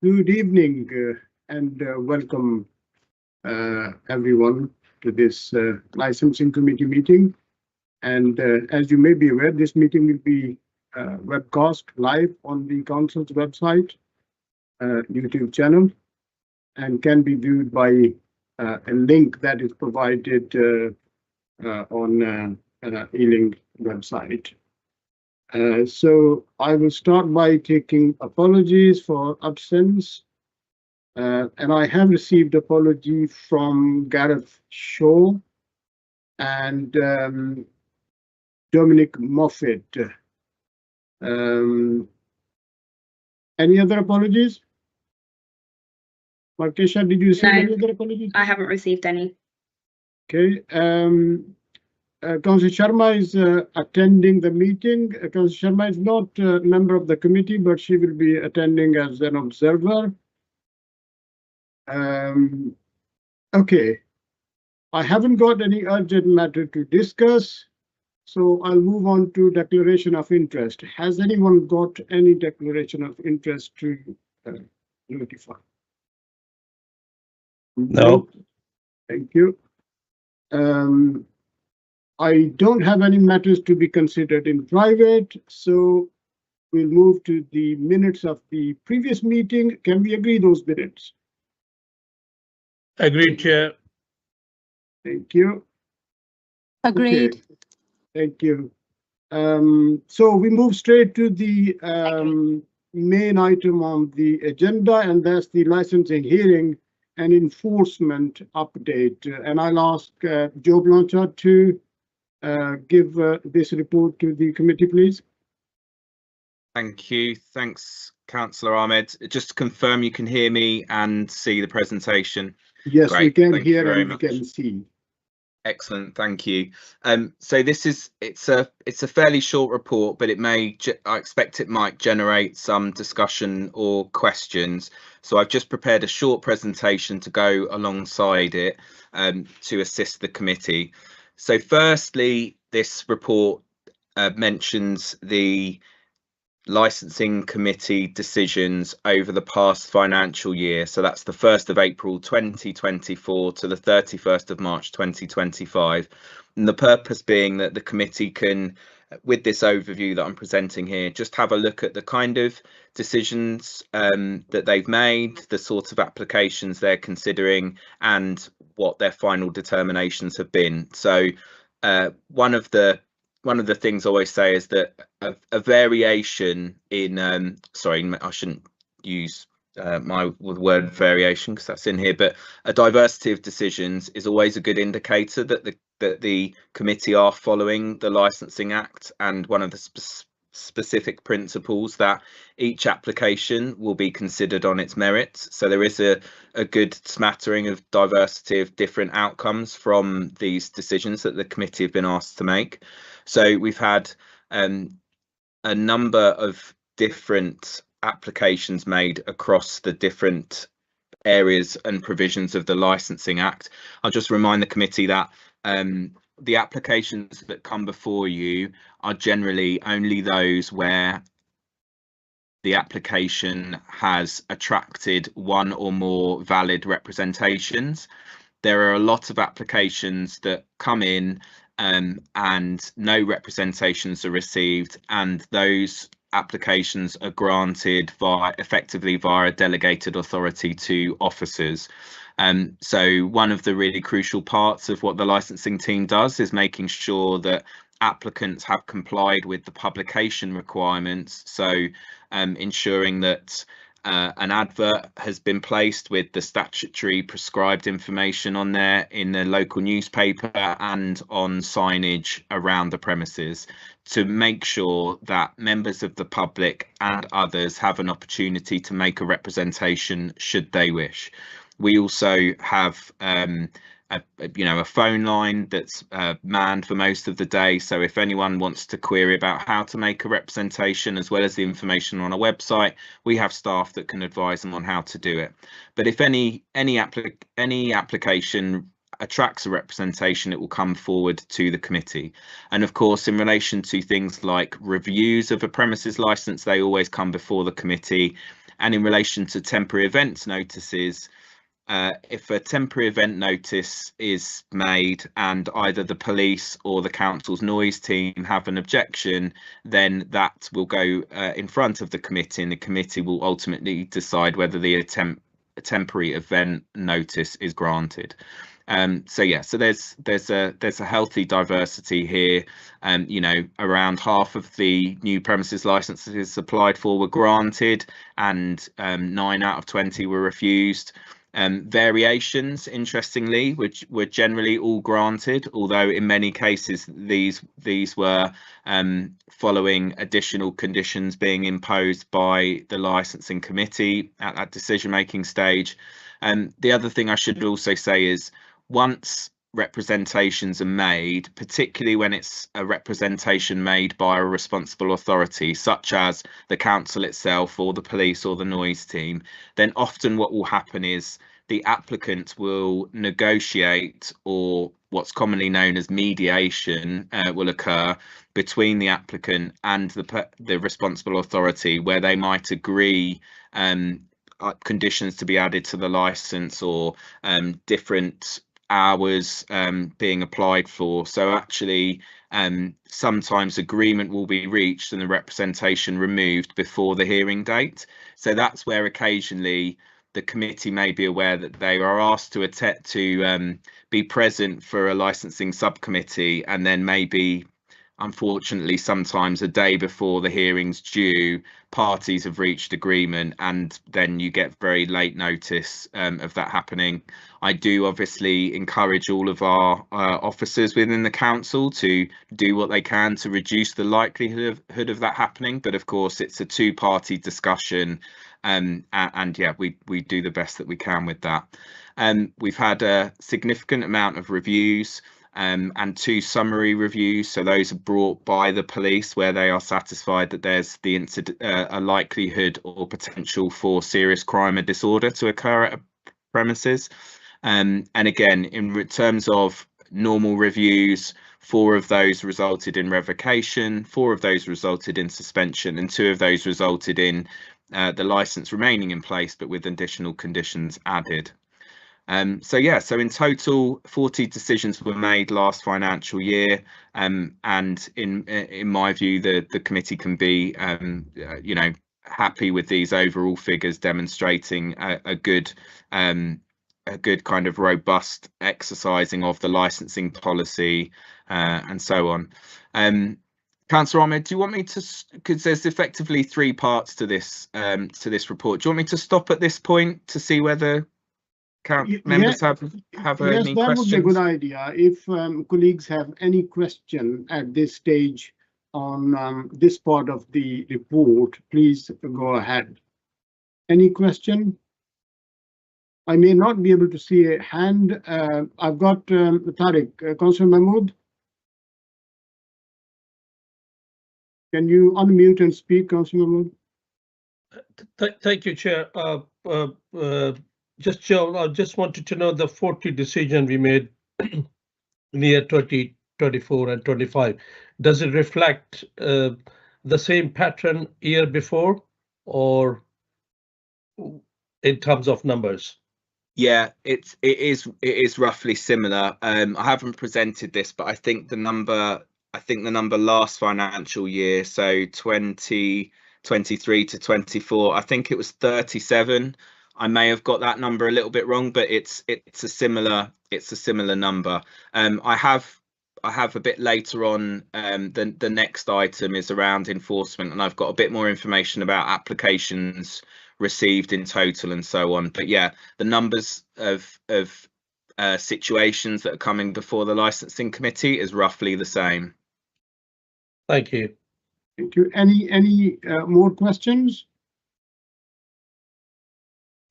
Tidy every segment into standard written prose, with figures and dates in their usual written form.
Good evening and welcome everyone to this licensing committee meeting. And as you may be aware, this meeting will be webcast live on the council's website, YouTube channel, and can be viewed by a link that is provided on E-Link website. So I will start by taking apologies for absence. And I have received apology from Gareth Shaw and Dominic Moffat. Any other apologies? Markesha, did you receive any other apologies? I haven't received any. Okay. Councillor Sharma is attending the meeting. Councillor Sharma is not a member of the committee, but she will be attending as an observer. Okay. I haven't got any urgent matter to discuss, so I'll move on to declaration of interest. Has anyone got any declaration of interest to notify? No. Thank you. I don't have any matters to be considered in private, so we'll move to the minutes of the previous meeting. Can we agree those minutes? Agreed, Chair. Thank you. Agreed. Okay. Thank you. So we move straight to the main item on the agenda, and that's the licensing hearing and enforcement update. And I'll ask Joe Blanchard to give this report to the committee, please. Thank you. Thanks, Councillor Ahmed. Just to confirm, you can hear me and see the presentation. Yes, Great. we can Thank you hear very and we much. can see. Excellent, thank you. So this is it's a fairly short report, but I expect it might generate some discussion or questions. So I've just prepared a short presentation to go alongside it to assist the committee. So firstly, this report mentions the licensing committee decisions over the past financial year. So that's the 1st of April 2024 to the 31st of March 2025. And the purpose being that the committee can, with this overview that I'm presenting here, just have a look at the kind of decisions that they've made, the sort of applications they're considering, and what their final determinations have been. So one of the things I always say is that a variation in sorry, I shouldn't use my word variation because that's in here, but a diversity of decisions is always a good indicator that the committee are following the Licensing Act, and one of the specific principles that each application will be considered on its merits. So there is a good smattering of diversity of different outcomes from these decisions that the committee have been asked to make. So we've had a number of different applications made across the different areas and provisions of the Licensing Act. I'll just remind the committee that the applications that come before you are generally only those where the application has attracted one or more valid representations. There are a lot of applications that come in and no representations are received, and those applications are granted effectively via a delegated authority to officers. So one of the really crucial parts of what the licensing team does is making sure that applicants have complied with the publication requirements. So ensuring that an advert has been placed with the statutory prescribed information on there in the local newspaper and on signage around the premises, to make sure that members of the public and others have an opportunity to make a representation should they wish. We also have a phone line that's manned for most of the day, so if anyone wants to query about how to make a representation, as well as the information on our website, we have staff that can advise them on how to do it. But if any application attracts a representation, it will come forward to the committee. And of course, in relation to things like reviews of a premises license, they always come before the committee. And in relation to temporary events notices, if a temporary event notice is made and either the police or the council's noise team have an objection, then that will go in front of the committee, and the committee will ultimately decide whether the temporary event notice is granted. So yeah, so there's a healthy diversity here. You know, around half of the new premises licenses applied for were granted, and 9 out of 20 were refused. Variations, interestingly, which were generally all granted, although in many cases these were following additional conditions being imposed by the licensing committee at that decision-making stage. The other thing I should also say is, once representations are made, particularly when it's a representation made by a responsible authority, such as the council itself or the police or the noise team, then often what will happen is the applicant will negotiate, or what's commonly known as mediation will occur between the applicant and the responsible authority, where they might agree conditions to be added to the license, or different hours being applied for. So actually sometimes agreement will be reached and the representation removed before the hearing date. So that's where occasionally the committee may be aware that they are asked to be present for a licensing subcommittee, and then maybe, unfortunately, sometimes a day before the hearing's due, parties have reached agreement, and then you get very late notice of that happening. I do obviously encourage all of our officers within the council to do what they can to reduce the likelihood of that happening, but of course it's a two-party discussion, and yeah, we do the best that we can with that. We've had a significant amount of reviews, and 2 summary reviews. So those are brought by the police where they are satisfied that there's a likelihood or potential for serious crime or disorder to occur at a premises. And again, in terms of normal reviews, 4 of those resulted in revocation, 4 of those resulted in suspension, and 2 of those resulted in the license remaining in place but with additional conditions added. So yeah, so in total 40 decisions were made last financial year, and in my view the committee can be you know, happy with these overall figures, demonstrating a good kind of robust exercising of the licensing policy and so on. Councillor Ahmed, do you want me to, because there's effectively 3 parts to this report, do you want me to stop at this point to see whether members have any questions? Yes, that would be a good idea. If colleagues have any question at this stage on this part of the report, please go ahead. Any question? I may not be able to see a hand. I've got Tariq, Councillor Mahmood. Can you unmute and speak, Councillor Mahmood? Thank you, Chair. Joe, I just wanted to know the 40 decision we made in year 2024 and 25. Does it reflect the same pattern year before, or in terms of numbers? Yeah, it is roughly similar. I haven't presented this, but I think the number last financial year, so 2023 to 24, I think it was 37. I may have got that number a little bit wrong, but it's a similar number. I have a bit later on, the next item is around enforcement, and I've got a bit more information about applications received in total and so on. But yeah, the numbers of situations that are coming before the licensing committee is roughly the same. Thank you. Thank you. Any more questions?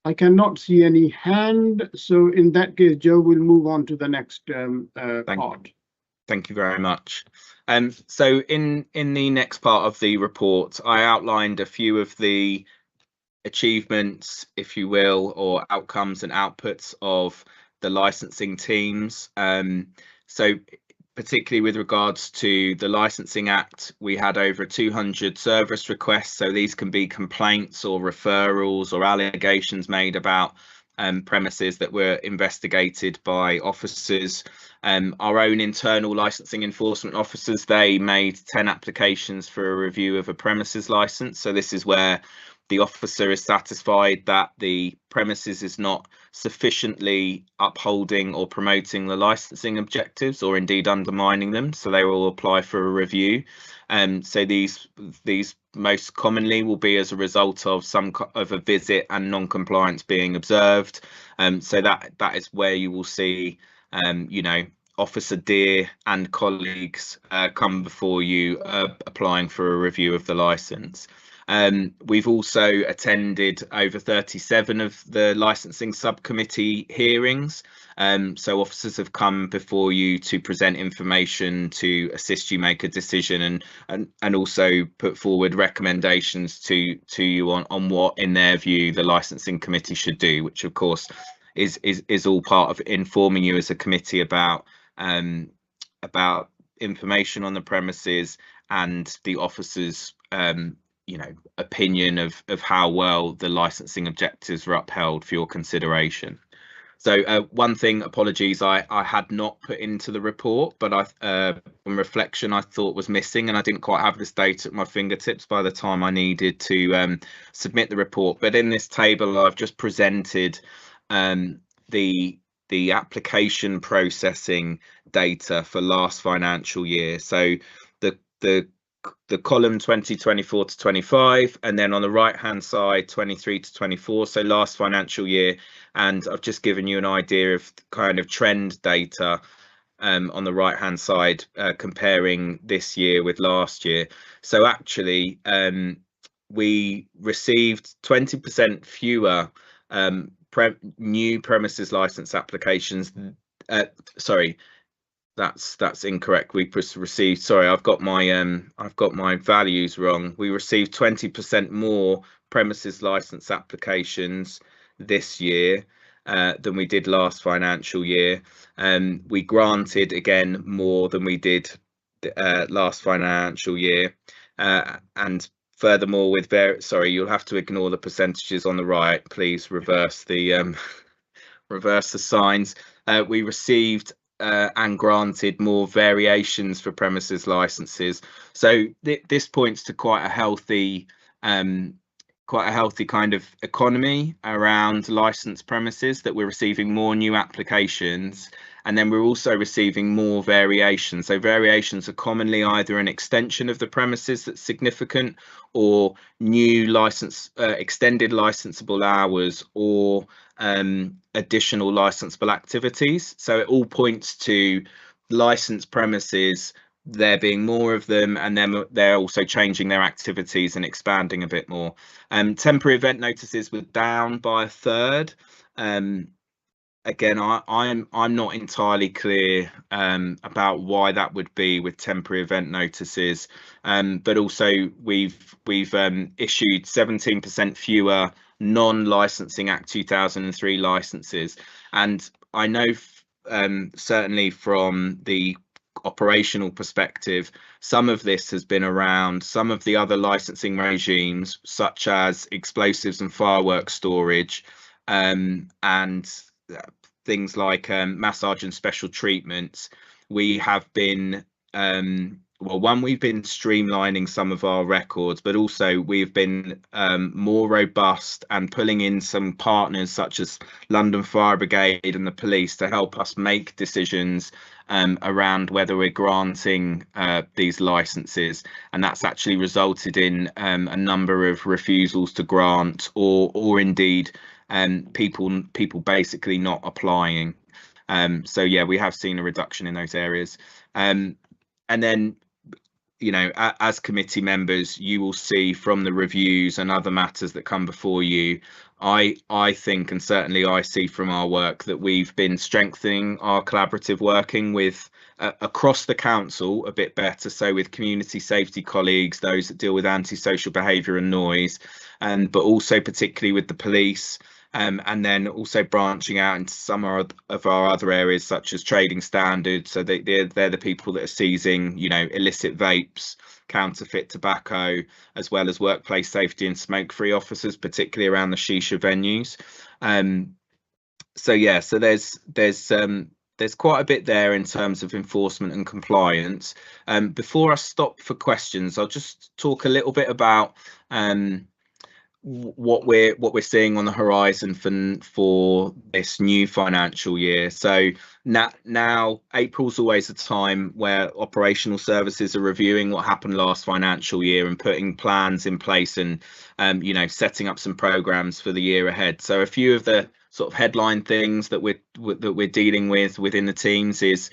I cannot see any hand, so in that case, Joe will move on to the next part. Thank you very much. So in the next part of the report, I outlined a few of the achievements, if you will, or outcomes and outputs of the licensing teams. So particularly with regards to the Licensing Act, we had over 200 service requests. So these can be complaints or referrals or allegations made about premises that were investigated by officers. Our own internal licensing enforcement officers, they made 10 applications for a review of a premises license. So this is where the officer is satisfied that the premises is not sufficiently upholding or promoting the licensing objectives, or indeed undermining them. So they will apply for a review. So these most commonly will be as a result of a visit and non-compliance being observed. So that is where you will see, you know, Officer Deer and colleagues come before you applying for a review of the license. We've also attended over 37 of the licensing subcommittee hearings. So officers have come before you to present information to assist you make a decision, and also put forward recommendations to you on what, in their view, the licensing committee should do, which of course is all part of informing you as a committee about information on the premises and the officers' you know, opinion of how well the licensing objectives were upheld for your consideration. So one thing, apologies, I had not put into the report, but on reflection, I thought was missing, and I didn't quite have this data at my fingertips by the time I needed to submit the report. But in this table, I've just presented the application processing data for last financial year. So the column 2024 to 25, and then on the right hand side 23 to 24, so last financial year. And I've just given you an idea of kind of trend data on the right hand side, comparing this year with last year. So actually we received 20% fewer new premises license applications. Sorry, that's incorrect. We received, sorry, I've got my values wrong. We received 20% more premises license applications this year than we did last financial year. We granted again more than we did last financial year, and furthermore, with sorry, you'll have to ignore the percentages on the right. Please reverse the reverse the signs. We received and granted more variations for premises licenses. So this points to quite a healthy kind of economy around licensed premises, that we're receiving more new applications, and then we're also receiving more variations. So variations are commonly either an extension of the premises that's significant, or new license, extended licensable hours, or additional licensable activities. So it all points to licensed premises, there being more of them, and then they're also changing their activities and expanding a bit more. Temporary event notices were down by a third. Again, I'm not entirely clear about why that would be with temporary event notices, but also we've issued 17% fewer non-licensing Act 2003 licenses, and I know certainly from the operational perspective, some of this has been around some of the other licensing regimes, such as explosives and fireworks storage, and things like massage and special treatments. We have been we've been streamlining some of our records, but also we've been more robust and pulling in some partners such as London Fire Brigade and the police to help us make decisions around whether we're granting these licenses, and that's actually resulted in a number of refusals to grant, or indeed people basically not applying. So yeah, we have seen a reduction in those areas, and then, you know, as committee members, you will see from the reviews and other matters that come before you, I think, and certainly I see from our work, that we've been strengthening our collaborative working with across the council a bit better. So with community safety colleagues, those that deal with antisocial behaviour and noise, but also particularly with the police, and then also branching out into some of our other areas such as trading standards. So they're the people that are seizing, you know, illicit vapes, counterfeit tobacco, as well as workplace safety and smoke-free officers, particularly around the shisha venues. So yeah, so there's quite a bit there in terms of enforcement and compliance. Before I stop for questions, I'll just talk a little bit about what we're seeing on the horizon for this new financial year. So now April's always a time where operational services are reviewing what happened last financial year and putting plans in place and you know, setting up some programs for the year ahead. So a few of the sort of headline things that we're dealing with within the teams is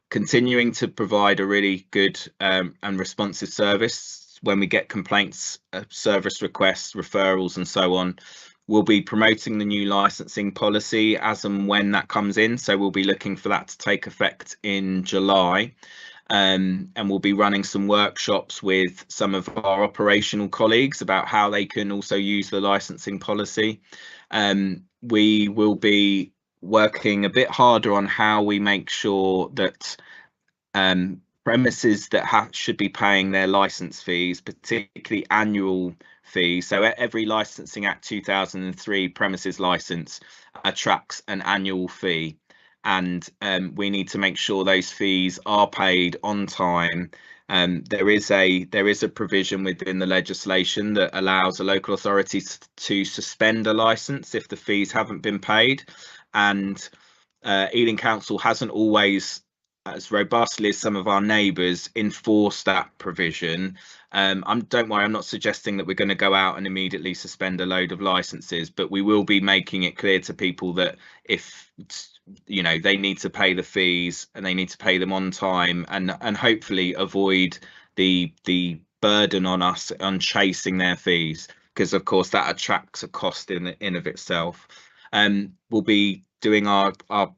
continuing to provide a really good and responsive service when we get complaints, service requests, referrals and so on. We'll be promoting the new licensing policy as and when that comes in, so we'll be looking for that to take effect in July, and we'll be running some workshops with some of our operational colleagues about how they can also use the licensing policy. We will be working a bit harder on how we make sure that premises that should be paying their license fees, particularly annual fees. So every Licensing Act 2003 premises license attracts an annual fee, and we need to make sure those fees are paid on time. There is a provision within the legislation that allows a local authority to suspend a license if the fees haven't been paid, and Ealing Council hasn't always, as robustly as some of our neighbours, enforce that provision. Don't worry, I'm not suggesting that we're going to go out and immediately suspend a load of licenses, but we will be making it clear to people that if, you know, they need to pay the fees and they need to pay them on time, and hopefully avoid the burden on us on chasing their fees, because of course that attracts a cost in of itself. We'll be doing our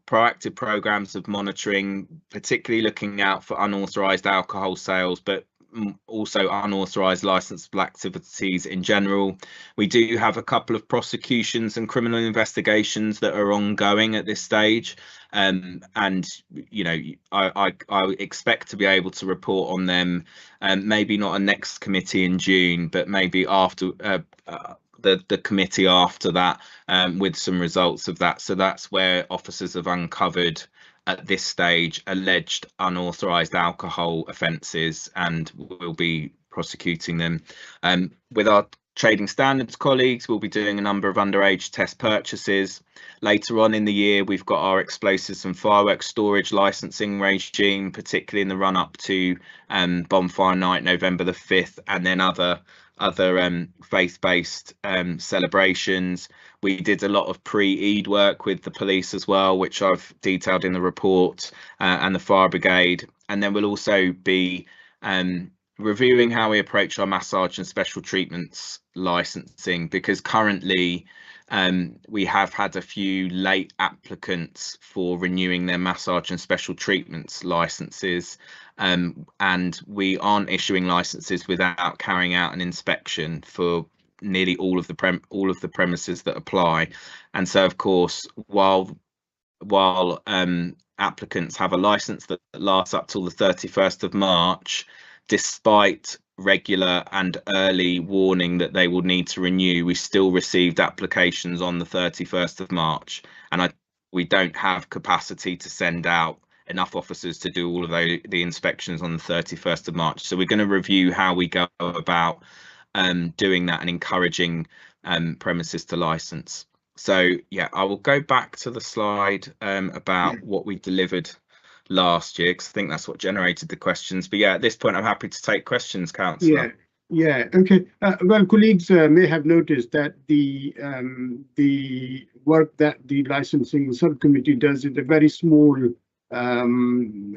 proactive programs of monitoring, particularly looking out for unauthorized alcohol sales, but also unauthorized licensable activities in general. We do have a couple of prosecutions and criminal investigations that are ongoing at this stage, and you know, I expect to be able to report on them, maybe not a next committee in June, but maybe after the committee after that, with some results of that. So that's where officers have uncovered at this stage alleged unauthorized alcohol offences, and we'll be prosecuting them. With our trading standards colleagues, we'll be doing a number of underage test purchases. Later on in the year, we've got our explosives and fireworks storage licensing regime, particularly in the run up to Bonfire Night, November the 5th, and then other faith-based celebrations. We did a lot of pre-Eid work with the police as well, which I've detailed in the report, and the fire brigade. And then we'll also be reviewing how we approach our massage and special treatments licensing, because currently we have had a few late applicants for renewing their massage and special treatments licenses, and we aren't issuing licenses without carrying out an inspection for nearly all of the premises that apply. And so of course, while applicants have a license that lasts up till the 31st of March, despite regular and early warning that they will need to renew, we still received applications on the 31st of March, and we don't have capacity to send out enough officers to do all of the inspections on the 31st of March. So we're going to review how we go about doing that and encouraging premises to license. So yeah, I will go back to the slide about what we delivered last year, because I think that's what generated the questions. But yeah, at this point I'm happy to take questions, Councillor. Yeah, okay. Well, colleagues may have noticed that the work that the licensing subcommittee does is a very small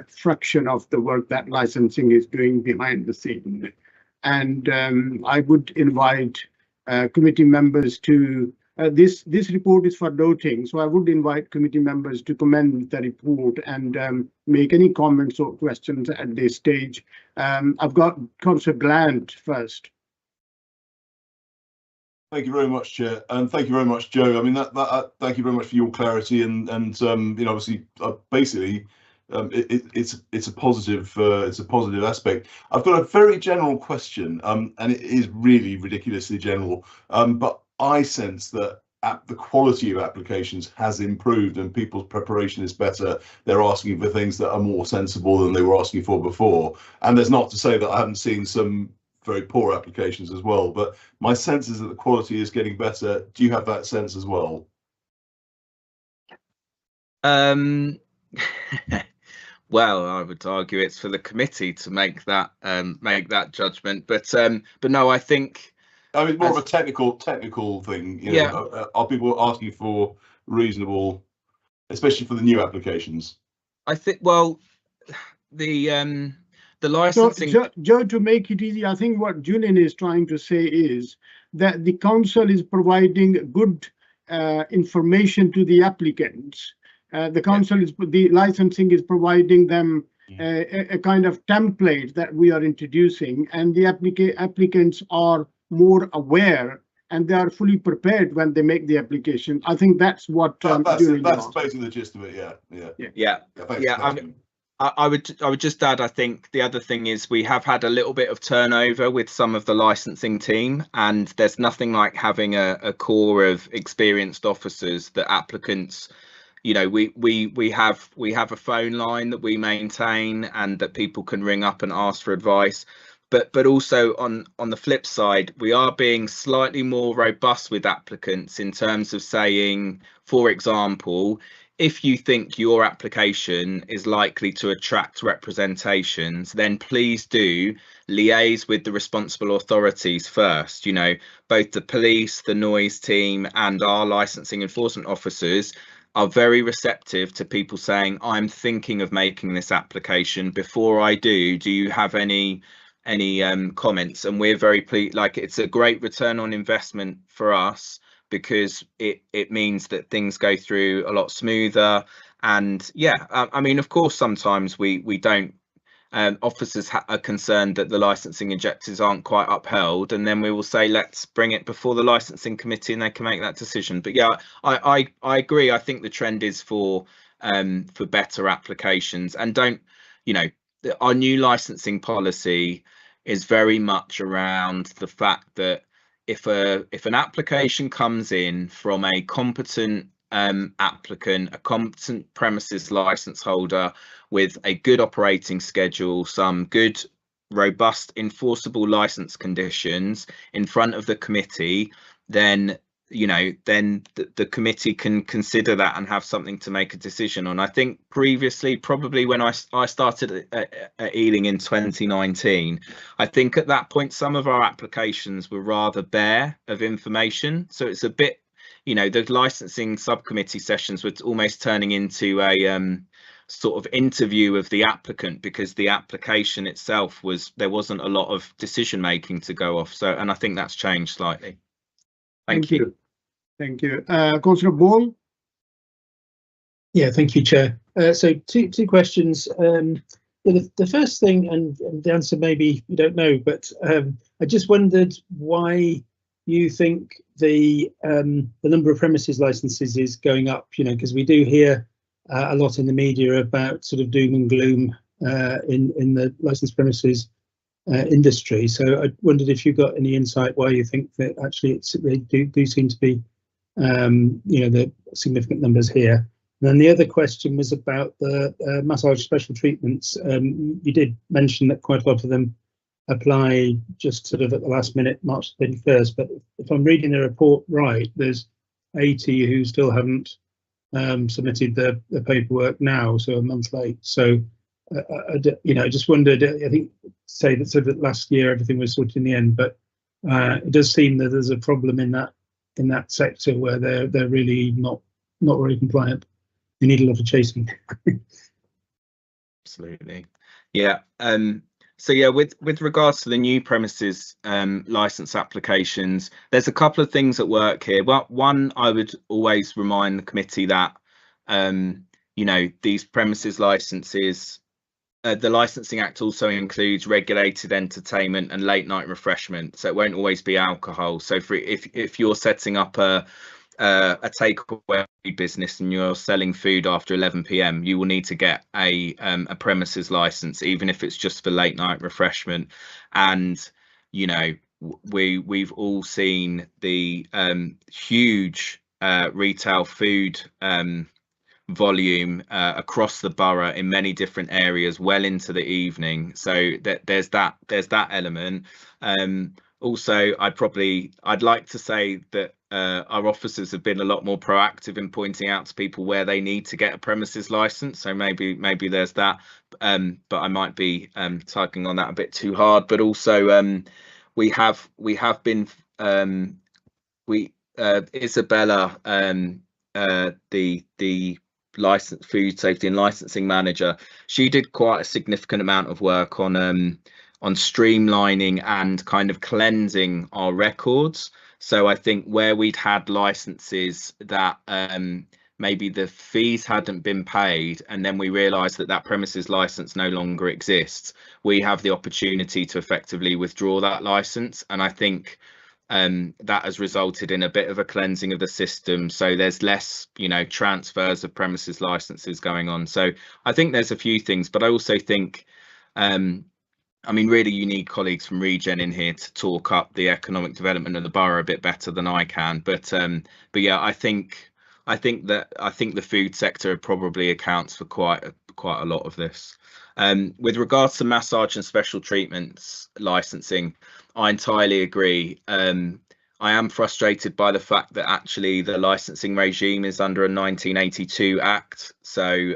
fraction of the work that licensing is doing behind the scene. And I would invite committee members to, this report is for noting, so I would invite committee members to comment the report and make any comments or questions at this stage. I've got Councillor Glant first. Thank you very much, Chair, and thank you very much, Joe. I mean, thank you very much for your clarity and you know, obviously, basically, it's a positive aspect. I've got a very general question, and it is really ridiculously general, but I sense that the quality of applications has improved and people's preparation is better. They're asking for things that are more sensible than they were asking for before. And there's not to say that I haven't seen some very poor applications as well, but my sense is that the quality is getting better. Do you have that sense as well? Well, I would argue it's for the committee to make that judgment, but no, I think. I mean, more of a technical thing. You know, are people asking for reasonable, especially for the new applications? I think. Well, the licensing. So, Joe, to make it easy, I think what Julian is trying to say is that the council is providing good information to the applicants. The council the licensing is providing them a kind of template that we are introducing, and the applicants are more aware and they are fully prepared when they make the application. I think that's what that's basically the gist of it. Yeah. I would just add, I think the other thing is we have had a little bit of turnover with some of the licensing team, and there's nothing like having a core of experienced officers that applicants, you know, we have a phone line that we maintain and that people can ring up and ask for advice. But also on the flip side, we are being slightly more robust with applicants in terms of saying, for example, if you think your application is likely to attract representations, then please do liaise with the responsible authorities first. You know, both the police, the noise team and our licensing enforcement officers are very receptive to people saying, I'm thinking of making this application. Before I do you have any comments? And we're very pleased. Like, it's a great return on investment for us, because it means that things go through a lot smoother. And I mean, of course, sometimes we don't, officers are concerned that the licensing objectives aren't quite upheld, and then we will say, let's bring it before the licensing committee and they can make that decision. But yeah, I agree. I think the trend is for better applications. And don't, you know, our new licensing policy is very much around the fact that if an application comes in from a competent applicant, a competent premises license holder with a good operating schedule, some good robust enforceable license conditions in front of the committee, then, you know, then the committee can consider that and have something to make a decision on. I think previously, probably when I started at Ealing in 2019, I think at that point some of our applications were rather bare of information. So it's a bit, you know, the licensing subcommittee sessions were almost turning into a sort of interview of the applicant, because the application itself there wasn't a lot of decision making to go off. So, and I think that's changed slightly. Thank you. Thank you. Councillor Ball. Yeah, thank you, Chair. So two questions. The first thing, and the answer maybe you don't know, but I just wondered why you think the number of premises licenses is going up. You know, because we do hear a lot in the media about sort of doom and gloom in the licensed premises industry. So I wondered if you got any insight why you think that actually they do seem to be, you know, the significant numbers here. And then the other question was about the massage special treatments. You did mention that quite a lot of them apply just sort of at the last minute, March 31st. But if I'm reading the report right, there's 80 who still haven't submitted the paperwork now, so a month late. So you know, I just wondered, I think say that sort of last year everything was sorted in the end, but it does seem that there's a problem in that sector where they're really not very compliant. They need a lot of chasing. Absolutely. Yeah. So yeah, with regards to the new premises license applications, there's a couple of things at work here. Well, one, I would always remind the committee that you know, these premises licenses the Licensing Act also includes regulated entertainment and late night refreshment, so it won't always be alcohol. So if you're setting up a takeaway business and you're selling food after 11 p.m, you will need to get a premises license, even if it's just for late night refreshment. And you know, we've all seen the huge retail food volume across the borough in many different areas well into the evening, so there's that element. Also, I'd like to say that our officers have been a lot more proactive in pointing out to people where they need to get a premises license, so maybe there's that, but I might be tugging on that a bit too hard. But also we have been Isabella, the food safety and licensing manager, she did quite a significant amount of work on streamlining and kind of cleansing our records. So I think where we'd had licenses that maybe the fees hadn't been paid, and then we realized that premises license no longer exists, we have the opportunity to effectively withdraw that license. And I think that has resulted in a bit of a cleansing of the system, so there's less, you know, transfers of premises licenses going on. So I think there's a few things, but I also think I mean, really, you need colleagues from Regen in here to talk up the economic development of the borough a bit better than I can. But yeah, I think the food sector probably accounts for quite a lot of this. With regards to massage and special treatments licensing, I entirely agree. I am frustrated by the fact that actually the licensing regime is under a 1982 Act. So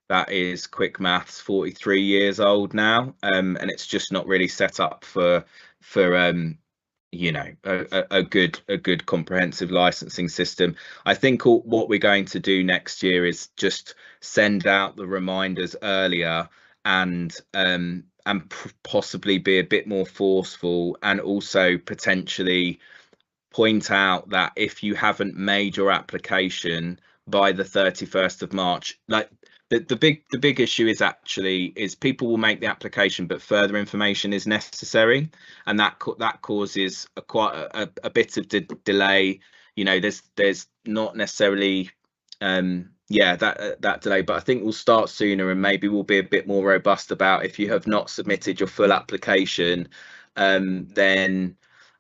that is, quick maths, 43 years old now, and it's just not really set up for you know, a good comprehensive licensing system. I think what we're going to do next year is just send out the reminders earlier and possibly be a bit more forceful, and also potentially point out that if you haven't made your application by the 31st of March, like the big issue is people will make the application, but further information is necessary, and that causes quite a bit of delay. You know, there's not necessarily that delay, but I think we'll start sooner, and maybe we'll be a bit more robust about, if you have not submitted your full application, then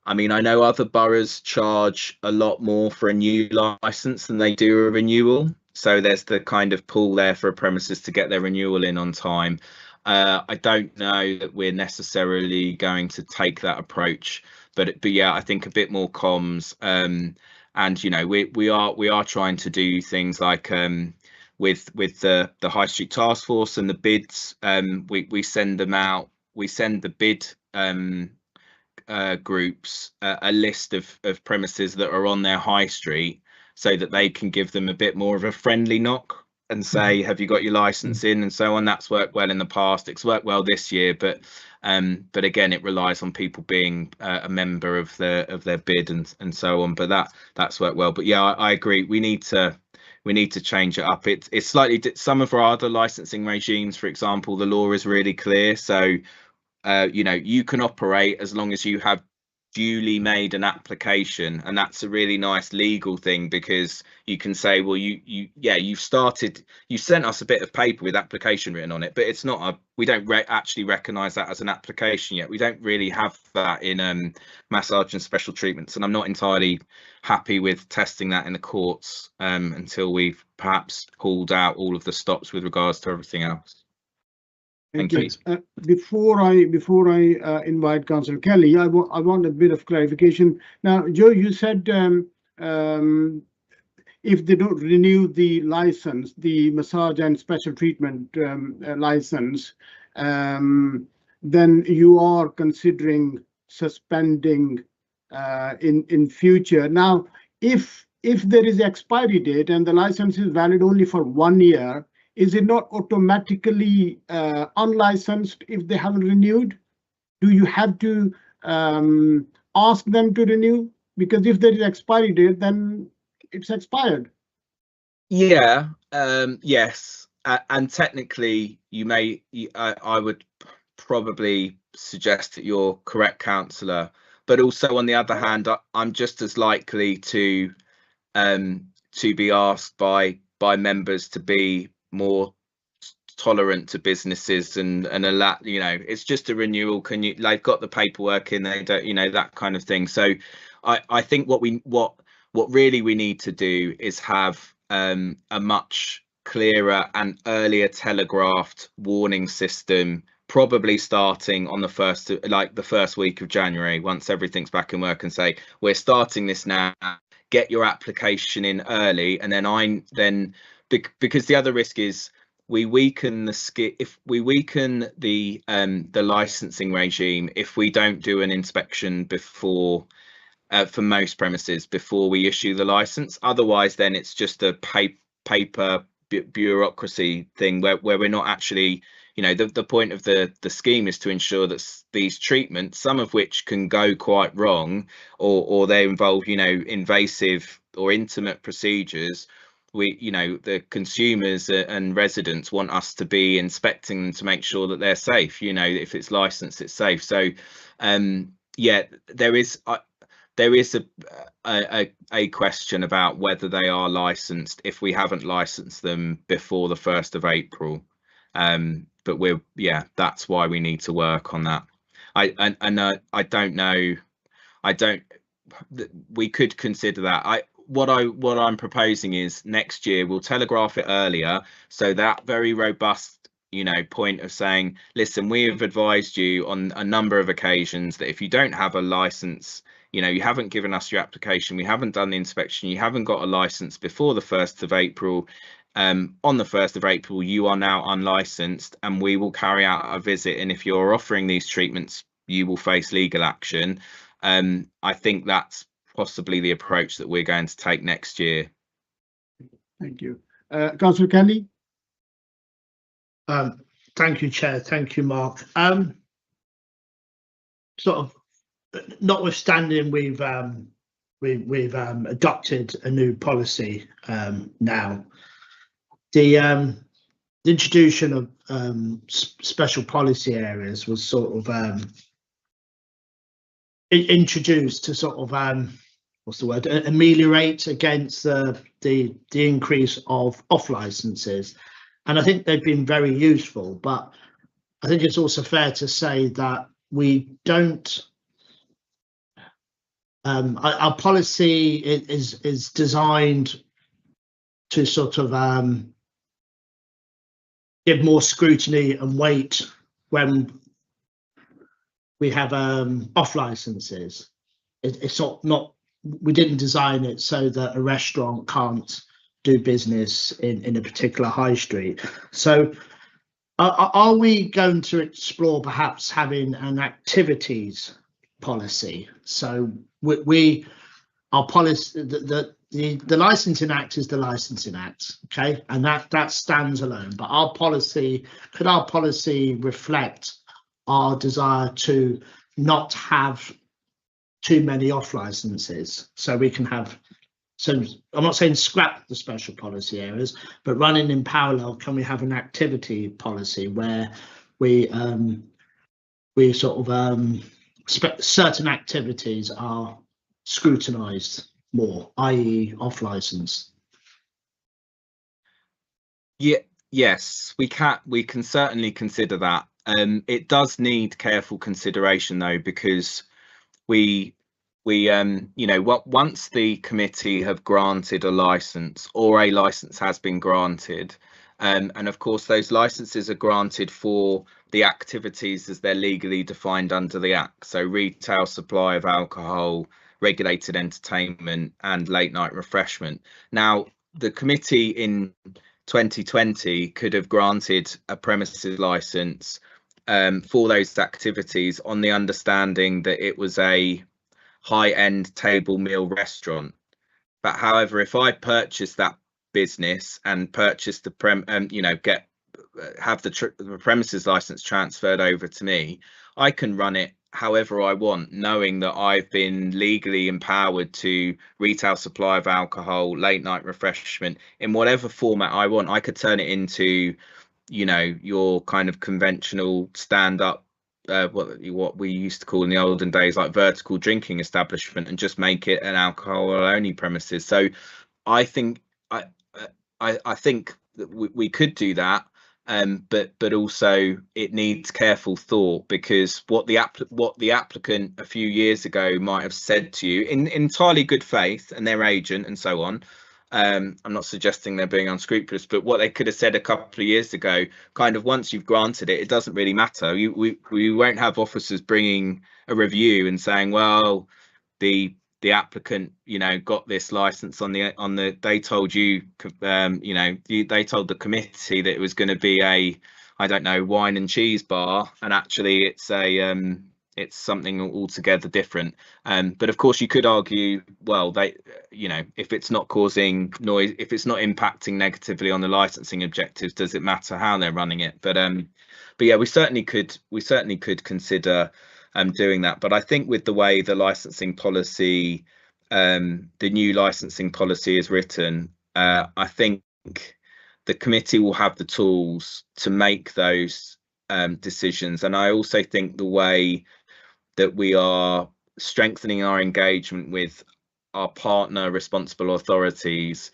I mean, I know other boroughs charge a lot more for a new license than they do a renewal. So there's the kind of pull there for a premises to get their renewal in on time. I don't know that we're necessarily going to take that approach, but yeah, I think a bit more comms. And you know, we are trying to do things like with the High Street Task Force and the bids. We send them out. We send the bid groups a list of premises that are on their high street, so that they can give them a bit more of a friendly knock and say, have you got your license in, and so on. That's worked well in the past. It's worked well this year, but again, it relies on people being a member of their bid and so on. But that's worked well. But yeah, I agree. We need to change it up. It's slightly, some of our other licensing regimes, for example, the law is really clear. So you know, you can operate as long as you have duly made an application, and that's a really nice legal thing, because you can say, well, you sent us a bit of paper with application written on it, but it's not we don't actually recognize that as an application yet. We don't really have that in massage and special treatments, and I'm not entirely happy with testing that in the courts until we've perhaps pulled out all of the stops with regards to everything else. Thank you. Before I invite Councillor Kelly, I want a bit of clarification. Now, Joe, you said if they don't renew the license, the massage and special treatment license, then you are considering suspending in future. Now, if there is expiry date and the license is valid only for 1 year, is it not automatically unlicensed if they haven't renewed? Do you have to ask them to renew? Because if there is expiry date, then it's expired. Yeah, yes. and technically I would probably suggest that you're correct, councillor, but also on the other hand, I'm just as likely to be asked by members to be more tolerant to businesses and allow, it's just a renewal. They've got the paperwork in, they don't, that kind of thing. So I think what really we need to do is have a much clearer and earlier telegraphed warning system, probably starting on the first week of January, once everything's back in work, and say, we're starting this now, get your application in early. And then because the other risk is we weaken the licensing regime if we don't do an inspection before for most premises before we issue the license. Otherwise, then it's just a paper bureaucracy thing where we're not actually, the point of the scheme is to ensure that these treatments, some of which can go quite wrong, or they involve, invasive or intimate procedures, the consumers and residents want us to be inspecting them to make sure that they're safe. If it's licensed, it's safe. So yeah, there is a question about whether they are licensed if we haven't licensed them before the 1st of April. But that's why we need to work on that. I don't know. We could consider that. What I'm proposing is next year we'll telegraph it earlier, so that very robust point of saying, listen, we have advised you on a number of occasions that if you don't have a license, you haven't given us your application, we haven't done the inspection, you haven't got a license before the 1st of April, on the 1st of April you are now unlicensed, and we will carry out a visit, and if you're offering these treatments you will face legal action. I think that's possibly the approach that we're going to take next year. Thank you. Councillor Kelly. Thank you, Chair. Thank you, Mark. Sort of notwithstanding we've adopted a new policy now, the introduction of special policy areas was sort of introduced to sort of ameliorate against the increase of off licenses, and I think they've been very useful. But I think it's also fair to say that we don't. Our policy is designed to sort of give more scrutiny and weight when we have off licenses. It's not. We didn't design it so that a restaurant can't do business in a particular high street. So are we going to explore perhaps having an activities policy? So our policy, the Licensing Act is the Licensing Act, okay, and that stands alone. But could our policy reflect our desire to not have too many off licenses, so we can have, so I'm not saying scrap the special policy areas, but running in parallel, can we have an activity policy where we sort of certain activities are scrutinized more, i.e. off license? Yes, we can certainly consider that. It does need careful consideration though, because once the committee have granted a license, or a license has been granted, and of course those licenses are granted for the activities as they're legally defined under the Act, so retail, supply of alcohol, regulated entertainment and late night refreshment. Now the committee in 2020 could have granted a premises license for those activities on the understanding that it was a high-end table meal restaurant. But however, if I purchase that business and purchase the have the premises license transferred over to me, I can run it however I want, knowing that I've been legally empowered to retail supply of alcohol, late night refreshment in whatever format I want. I could turn it into, you know, your kind of conventional stand-up, what we used to call in the olden days like vertical drinking establishment, and just make it an alcohol only premises. So I think I think that we could do that, but also it needs careful thought, because what the applicant a few years ago might have said to you in entirely good faith, and their agent and so on. I'm not suggesting they're being unscrupulous, but what they could have said a couple of years ago, kind of once you've granted it, it doesn't really matter. We won't have officers bringing a review and saying, well, the applicant, you know, got this license on the they told you, you know, they told the committee that it was going to be a, I don't know, wine and cheese bar, and actually it's something altogether different. But of course you could argue, well, they, you know, if it's not causing noise, if it's not impacting negatively on the licensing objectives, does it matter how they're running it? But yeah, we certainly could consider doing that. But I think with the way the licensing policy, the new licensing policy is written, I think the committee will have the tools to make those decisions. And I also think the way that we are strengthening our engagement with our partner responsible authorities,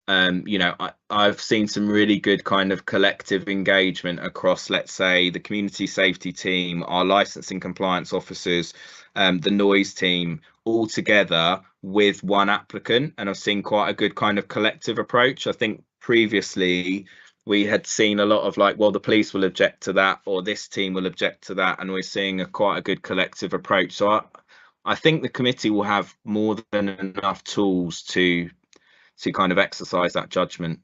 you know, I've seen some really good kind of collective engagement across, let's say, the community safety team, our licensing compliance officers, the noise team, all together with one applicant. And I've seen quite a good kind of collective approach. I think previously we had seen a lot of like, well, the police will object to that, or this team will object to that. And we're seeing quite a good collective approach. So I think the committee will have more than enough tools to kind of exercise that judgment.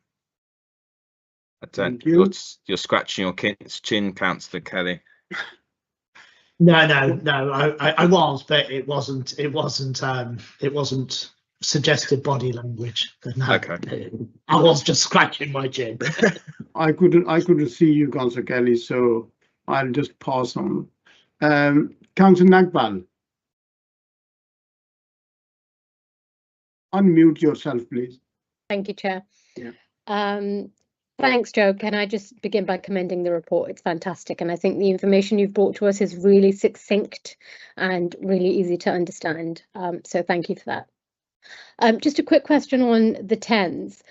You're scratching your chin, Councillor Kelly. No, I was, but it wasn't suggested body language. No, okay. I was just scratching my chin. I couldn't see you, Councillor Kelly, so I'll just pass on. Councillor Nagpal, unmute yourself, please. Thank you, Chair. Yeah. Thanks, Joe. Can I just begin by commending the report? It's fantastic. And I think the information you've brought to us is really succinct and really easy to understand. So thank you for that. Just a quick question on the 10s.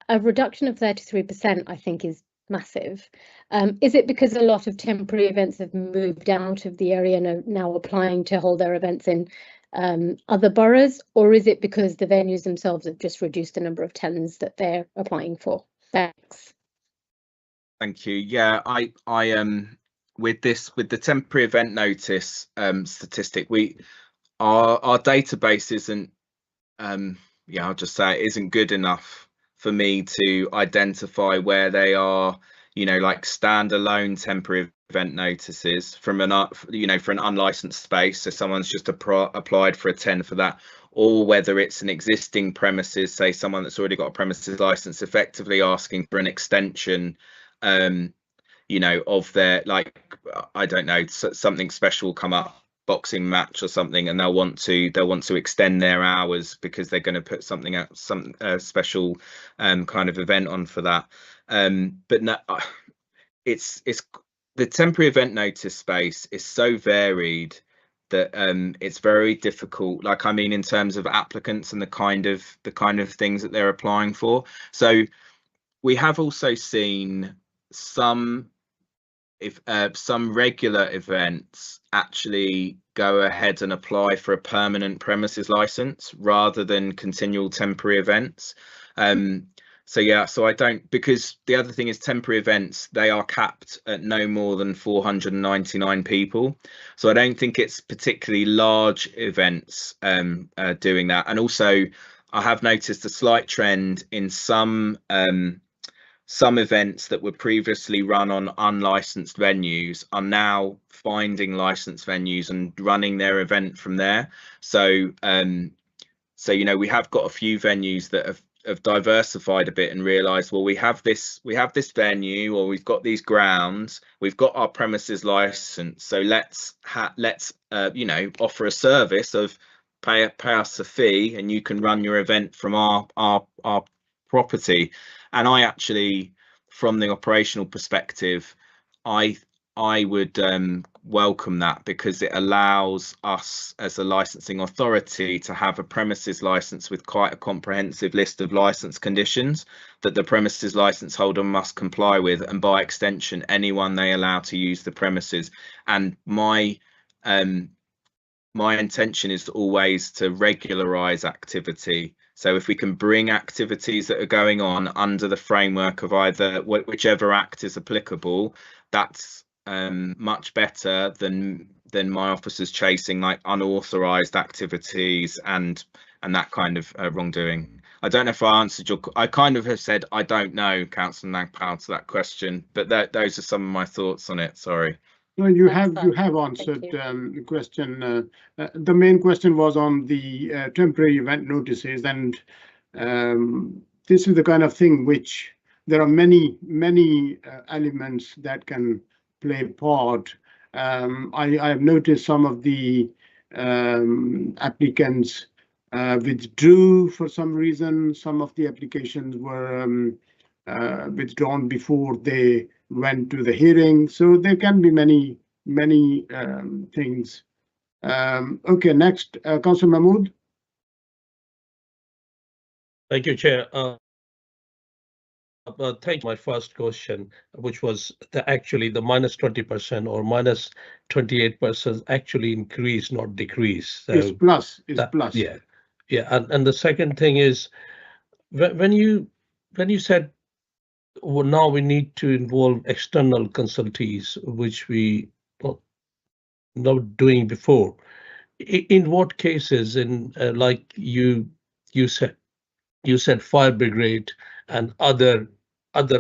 A reduction of 33%, I think, is massive. Is it because a lot of temporary events have moved out of the area and are now applying to hold their events in other boroughs, or is it because the venues themselves have just reduced the number of 10s that they're applying for? Thanks. Thank you. Yeah, I with the temporary event notice statistic, our database isn't yeah, I'll just say it isn't good enough for me to identify where they are, you know, like standalone temporary event notices from an, you know, for an unlicensed space. So someone's just applied for a 10 for that, or whether it's an existing premises, say someone that's already got a premises license, effectively asking for an extension, you know, of their, like, I don't know, something special come up, boxing match or something, and they'll want to extend their hours because they're going to put something out, some special kind of event on for that. But no, it's the temporary event notice space is so varied that it's very difficult, like, I mean, in terms of applicants and the kind of things that they're applying for. So we have also seen some regular events actually go ahead and apply for a permanent premises license rather than continual temporary events. So yeah, so I don't, because the other thing is temporary events, they are capped at no more than 499 people. So I don't think it's particularly large events doing that. And also I have noticed a slight trend in some events that were previously run on unlicensed venues are now finding licensed venues and running their event from there. So so, you know, we have got a few venues that have diversified a bit and realised, well, we have this venue, or we've got these grounds, we've got our premises license, so let's you know, offer a service of pay us a fee, and you can run your event from our property. And I actually, from the operational perspective, I would welcome that, because it allows us as a licensing authority to have a premises license with quite a comprehensive list of license conditions that the premises license holder must comply with, and by extension anyone they allow to use the premises. And my intention is always to regularise activity. So if we can bring activities that are going on under the framework of either whichever act is applicable, that's much better than my officers chasing like unauthorized activities and that kind of wrongdoing. I don't know if I answered I kind of have said I don't know, Councillor Nagpal, to that question, but those are some of my thoughts on it. Sorry. No, you That's have fine. answered Thank you. the question. The main question was on the temporary event notices, and this is the kind of thing which there are many elements that can play a part. I have noticed some of the applicants withdrew for some reason. Some of the applications were withdrawn before they went to the hearing. So there can be many things. Okay, next, Councillor Mahmood. Thank you, Chair. Thank you. My first question, which was actually the minus 20% or minus 28% actually increase, not decrease. So It's plus. It's plus. Yeah. And the second thing is, when you said, well, now we need to involve external consultees, which we were not doing before. In what cases, like you said fire brigade and other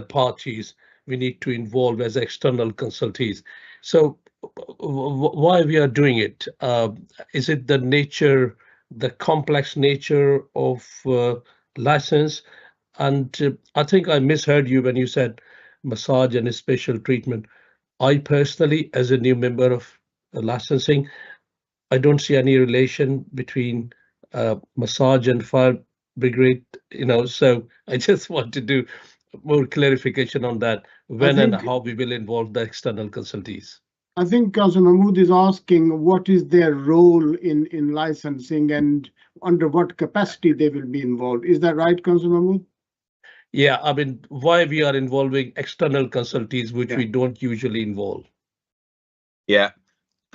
parties we need to involve as external consultees. So why we are doing it? Is it the complex nature of license? And I think I misheard you when you said massage and special treatment. I personally, as a new member of licensing, I don't see any relation between massage and fire brigade, you know, so I just want to do more clarification on that, when and how we will involve the external consultees. I think Councillor Mahmood is asking what is their role in licensing and under what capacity they will be involved. Is that right, Councillor Mahmood? Yeah, I mean, why we are involving external consultees, which we don't usually involve. Yeah.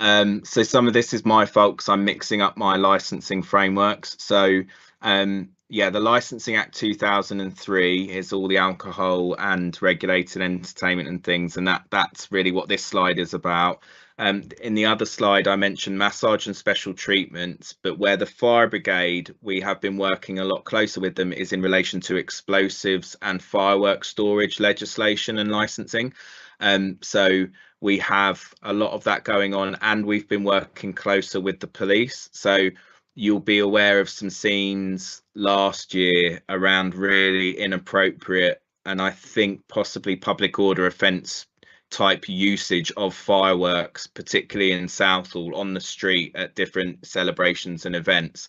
So some of this is my fault because I'm mixing up my licensing frameworks. So yeah, the Licensing Act 2003 is all the alcohol and regulated entertainment and things, and that's really what this slide is about. In the other slide, I mentioned massage and special treatments, but where the fire brigade, we have been working a lot closer with them, is in relation to explosives and fireworks storage legislation and licensing. So we have a lot of that going on, and we've been working closer with the police. So you'll be aware of some scenes last year around really inappropriate and I think possibly public order offence type usage of fireworks, particularly in Southall on the street at different celebrations and events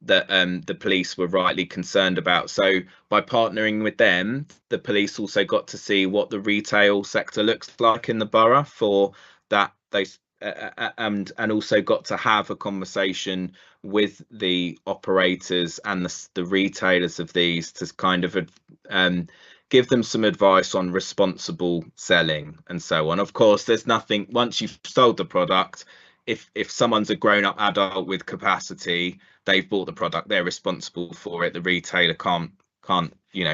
that the police were rightly concerned about. So by partnering with them, the police also got to see what the retail sector looks like in the borough for that. And also got to have a conversation with the operators and the retailers of these to kind of give them some advice on responsible selling and so on. Of course, there's nothing, once you've sold the product, if someone's a grown-up adult with capacity, they've bought the product, they're responsible for it. The retailer can't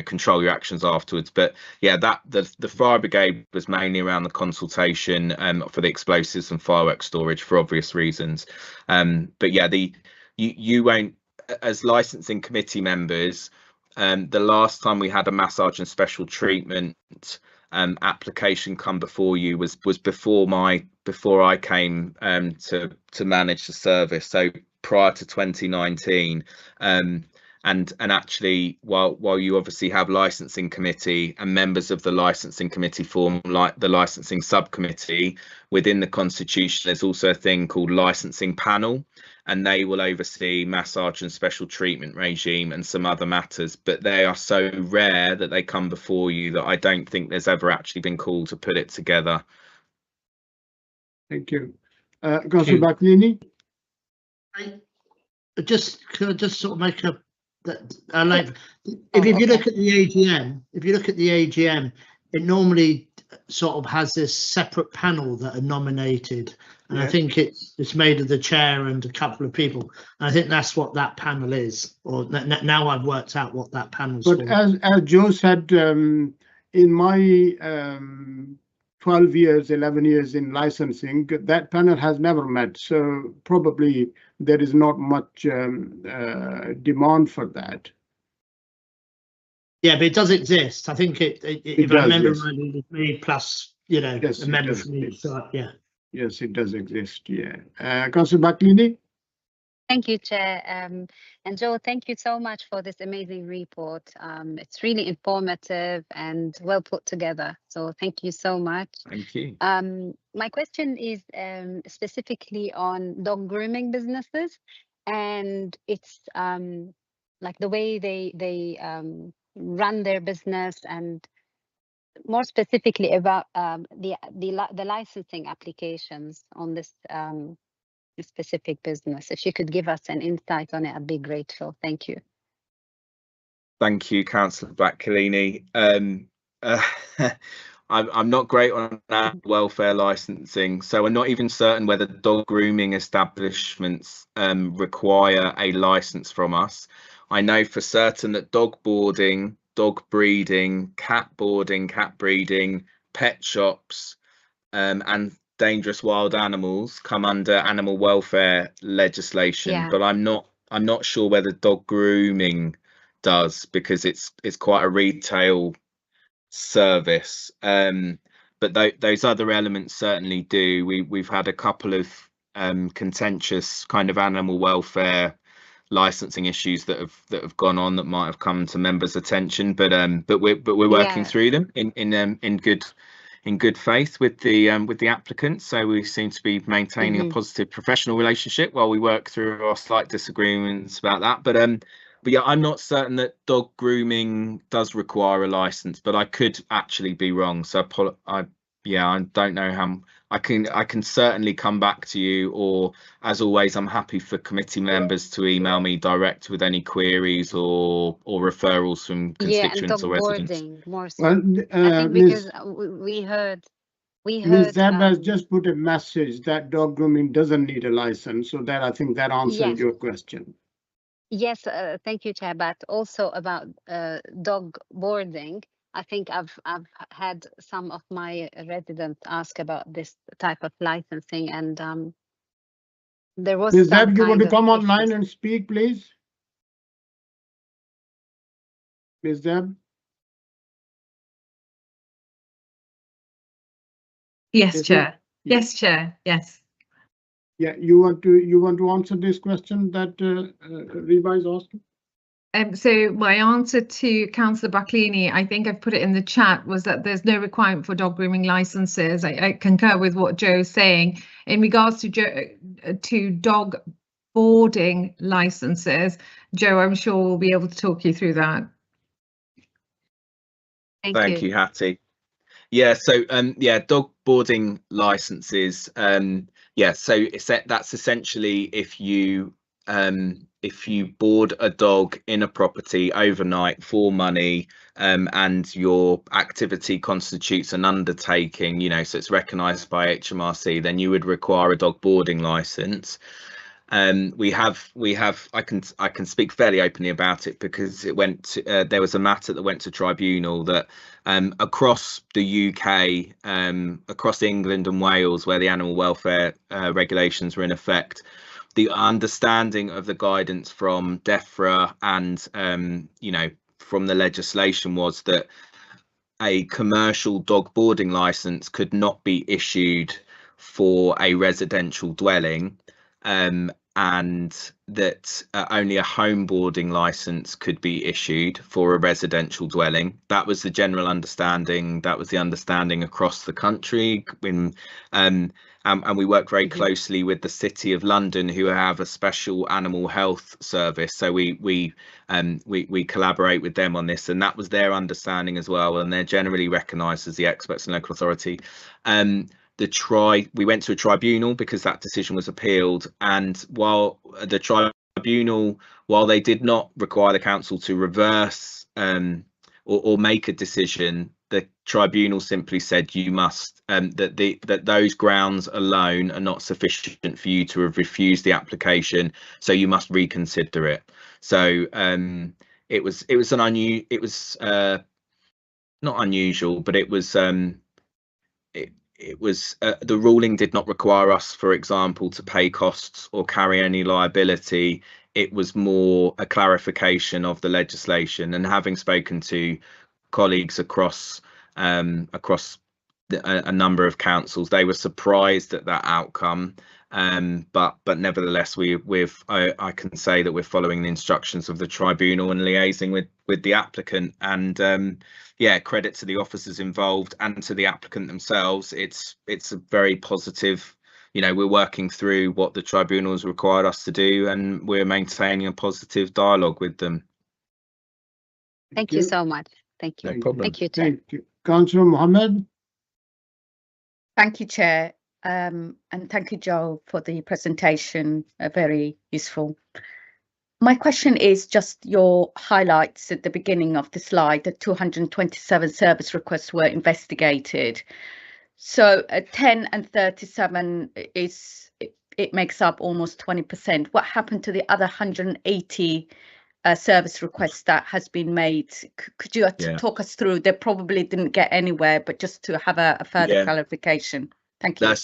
control your actions afterwards. But yeah, the fire brigade was mainly around the consultation for the explosives and fireworks storage for obvious reasons. But yeah, you won't, as licensing committee members, the last time we had a massage and special treatment application come before you was before I came to manage the service, so prior to 2019. And actually, while you obviously have licensing committee and members of the licensing committee form like the licensing subcommittee, within the constitution there's also a thing called licensing panel, and they will oversee massage and special treatment regime and some other matters, but they are so rare that they come before you that I don't think there's ever actually been called to put it together. Thank you. Councillor Bacchini? Could I just sort of make a like if you look at the AGM, it normally sort of has this separate panel that are nominated, and I think it's made of the chair and a couple of people, and I think that's what that panel is, or now I've worked out what that panel's But for. as Joe said, in my 12 years, 11 years in licensing, that panel has never met. So probably there is not much demand for that. Yeah, but it does exist. I think if does, I remember yes. rightly, it's me plus, you know, Yes, a it member does, from each yes. side. Yeah. Yes, it does exist. Yeah. Councillor Bacchini? Thank you, Chair. And Joe, thank you so much for this amazing report. It's really informative and well put together. So thank you so much. Thank you. My question is specifically on dog grooming businesses, and it's like the way they run their business, and more specifically about the licensing applications on this specific business. If you could give us an insight on it, I'd be grateful. Thank you. Thank you, Councillor Bacchini. I'm not great on welfare licensing, so I'm not even certain whether dog grooming establishments require a license from us. I know for certain that dog boarding, dog breeding, cat boarding, cat breeding, pet shops, and dangerous wild animals come under animal welfare legislation. Yeah. But I'm not sure whether dog grooming does, because it's quite a retail service. But those other elements certainly do. We've had a couple of contentious kind of animal welfare licensing issues that have gone on that might have come to members' attention, but we're working through them in good faith with the applicants. So we seem to be maintaining a positive professional relationship while we work through our slight disagreements about that. But yeah, I'm not certain that dog grooming does require a license, but I could actually be wrong. So I don't know how. I can certainly come back to you, or as always, I'm happy for committee members to email me direct with any queries or referrals from constituents or residents. Boarding, more so. Well, I think because we heard. Ms. Zeb has just put a message that dog grooming doesn't need a license, so that I think that answers your question. Yes, thank you, Chair. But also about dog boarding, I think I've had some of my residents ask about this type of licensing, and there was Ms. some Zeb, you want to come online issues. and speak, please? Ms. Zeb? Yes, Yes, Chair. yeah. Yes, Chair. Yes. Yeah, you want to answer this question that Reba is asking? So my answer to Councillor Bacchini, I think I've put it in the chat, was that there's no requirement for dog grooming licenses. I concur with what Joe's saying. In regards to dog boarding licenses, Joe, I'm sure will be able to talk you through that. Thank you, Hattie. Yeah, so dog boarding licenses. So that's essentially if you board a dog in a property overnight for money, and your activity constitutes an undertaking, so it's recognised by HMRC, then you would require a dog boarding license. We have I can speak fairly openly about it, because it went to, there was a matter that went to tribunal that across the UK, across England and Wales, where the animal welfare regulations were in effect, the understanding of the guidance from DEFRA and from the legislation was that a commercial dog boarding license could not be issued for a residential dwelling and that only a home boarding license could be issued for a residential dwelling. That was the general understanding. That was the understanding across the country. And we work very closely with the City of London, who have a special animal health service. So we collaborate with them on this, and that was their understanding as well. And they're generally recognised as the experts in local authority. We went to a tribunal because that decision was appealed, and while the tribunal, while they did not require the council to reverse or make a decision, the tribunal simply said you must that those grounds alone are not sufficient for you to have refused the application, so you must reconsider it. So it was not unusual, but it was the ruling did not require us, for example, to pay costs or carry any liability. It was more a clarification of the legislation, and having spoken to colleagues across a number of councils, they were surprised at that outcome. But nevertheless, I can say that we're following the instructions of the tribunal and liaising with the applicant. And yeah, credit to the officers involved and to the applicant themselves. It's a very positive. We're working through what the tribunals required us to do, and we're maintaining a positive dialogue with them. Thank you so much. Thank you. No problem. Thank you, Chair. Thank you. Councillor Mohammed. Thank you, Chair, and thank you, Joe, for the presentation. Very useful. My question is just your highlights at the beginning of the slide, that 227 service requests were investigated. So 10 and 37 it makes up almost 20%. What happened to the other 180 service requests that has been made? Could you talk us through? They probably didn't get anywhere, but just to have a further clarification. Thank you.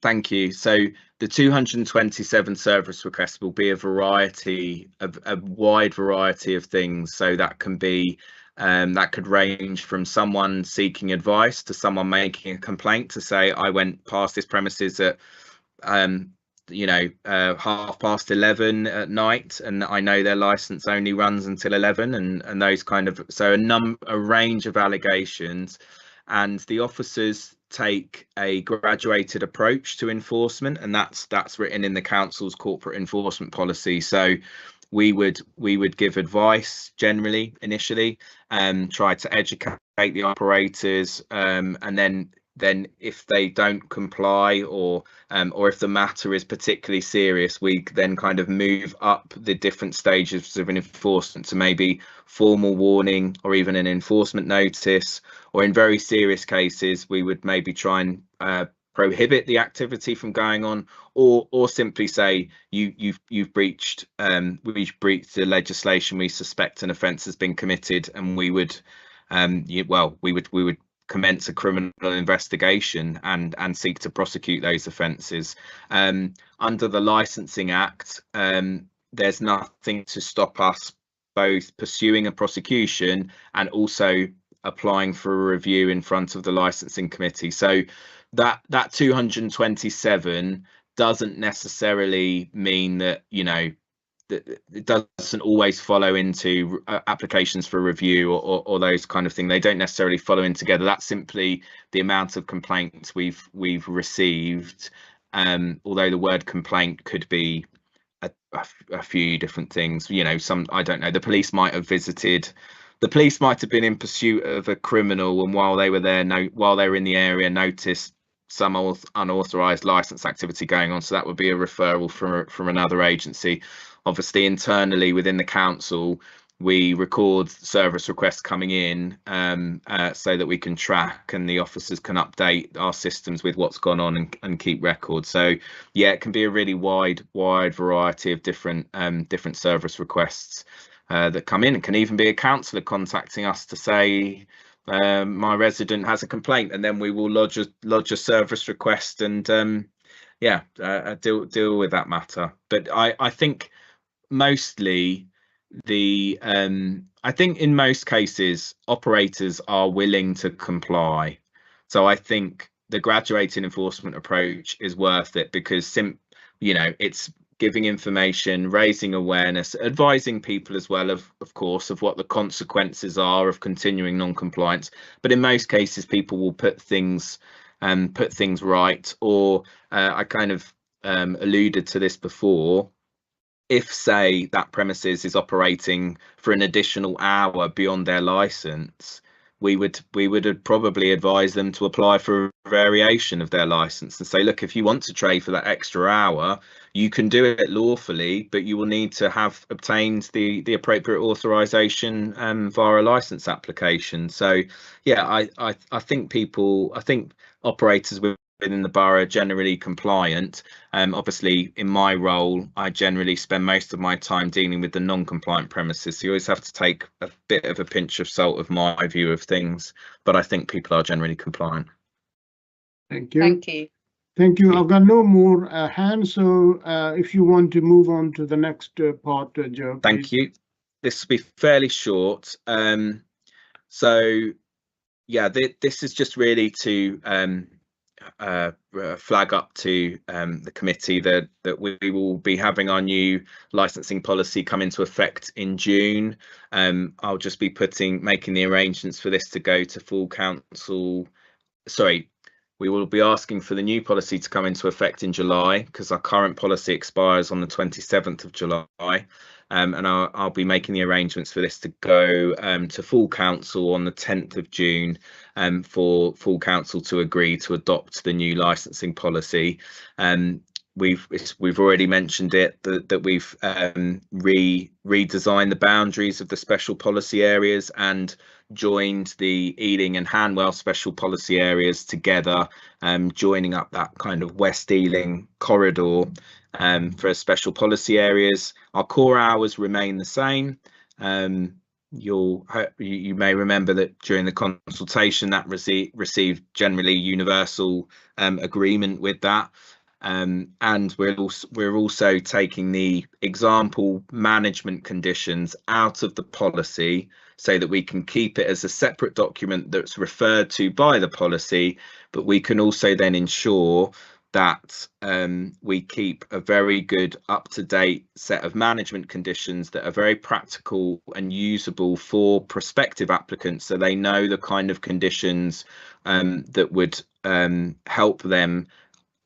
Thank you. So the 227 service requests will be a wide variety of things. So that can be that could range from someone seeking advice to someone making a complaint to say, I went past this premises at 11:30 at night, and I know their license only runs until 11, and those kind of, so a range of allegations. And the officers take a graduated approach to enforcement, and that's written in the council's corporate enforcement policy. So we would give advice generally initially, try to educate the operators, and then if they don't comply or if the matter is particularly serious, we then kind of move up the different stages of an enforcement to maybe formal warning or even an enforcement notice, or in very serious cases we would maybe try and prohibit the activity from going on, or simply say you've breached the legislation, we suspect an offence has been committed, and we would commence a criminal investigation and seek to prosecute those offences. Under the Licensing Act, there's nothing to stop us both pursuing a prosecution and also applying for a review in front of the licensing committee. So that 227 doesn't necessarily mean that that it doesn't always follow into applications for review or those kind of thing. They don't necessarily follow in together. That's simply the amount of complaints we've received. Although the word complaint could be a few different things. I don't know. The police might have been in pursuit of a criminal, and while they were in the area, noticed some unauthorized license activity going on. So that would be a referral from another agency. Obviously, internally within the council, we record service requests coming in so that we can track, and the officers can update our systems with what's gone on and keep records. So yeah, it can be a really wide variety of different service requests that come in. It can even be a councillor contacting us to say, my resident has a complaint, and then we will lodge a service request and deal with that matter. But I think mostly I think in most cases operators are willing to comply. So I think the graduated enforcement approach is worth it, because it's giving information, raising awareness, advising people as well of course of what the consequences are of continuing non-compliance. But in most cases, people will put things right. Or I kind of alluded to this before. If, say, that premises is operating for an additional hour beyond their license, we would probably advise them to apply for a variation of their license and say, look, if you want to trade for that extra hour, you can do it lawfully, but you will need to have obtained the appropriate authorization via a license application. So yeah, I think operators within the borough are generally compliant. Obviously, in my role, I generally spend most of my time dealing with the non-compliant premises. So you always have to take a bit of a pinch of salt of my view of things, but I think people are generally compliant. Thank you. Thank you. Thank you. I've got no more hands, so if you want to move on to the next part, Joe. Thank you. This will be fairly short. So yeah, this is just really to flag up to the committee that we will be having our new licensing policy come into effect in June. I'll just be making the arrangements for this to go to full council. Sorry, we will be asking for the new policy to come into effect in July, because our current policy expires on the 27th of July. And I'll be making the arrangements for this to go to full council on the 10th of June, for full council to agree to adopt the new licensing policy. We've already mentioned it, that we've redesigned the boundaries of the special policy areas and joined the Ealing and Hanwell special policy areas together, joining up that kind of West Ealing corridor for special policy areas. Our core hours remain the same. You may remember that during the consultation that received generally universal agreement with that. And we're also taking the example management conditions out of the policy so that we can keep it as a separate document that's referred to by the policy, but we can also then ensure that we keep a very good up-to-date set of management conditions that are very practical and usable for prospective applicants, so they know the kind of conditions that would help them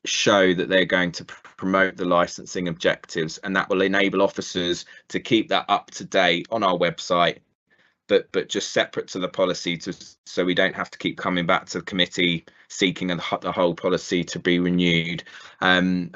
show that they're going to promote the licensing objectives, and that will enable officers to keep that up to date on our website, but just separate to the policy, so we don't have to keep coming back to the committee seeking the whole policy to be renewed. And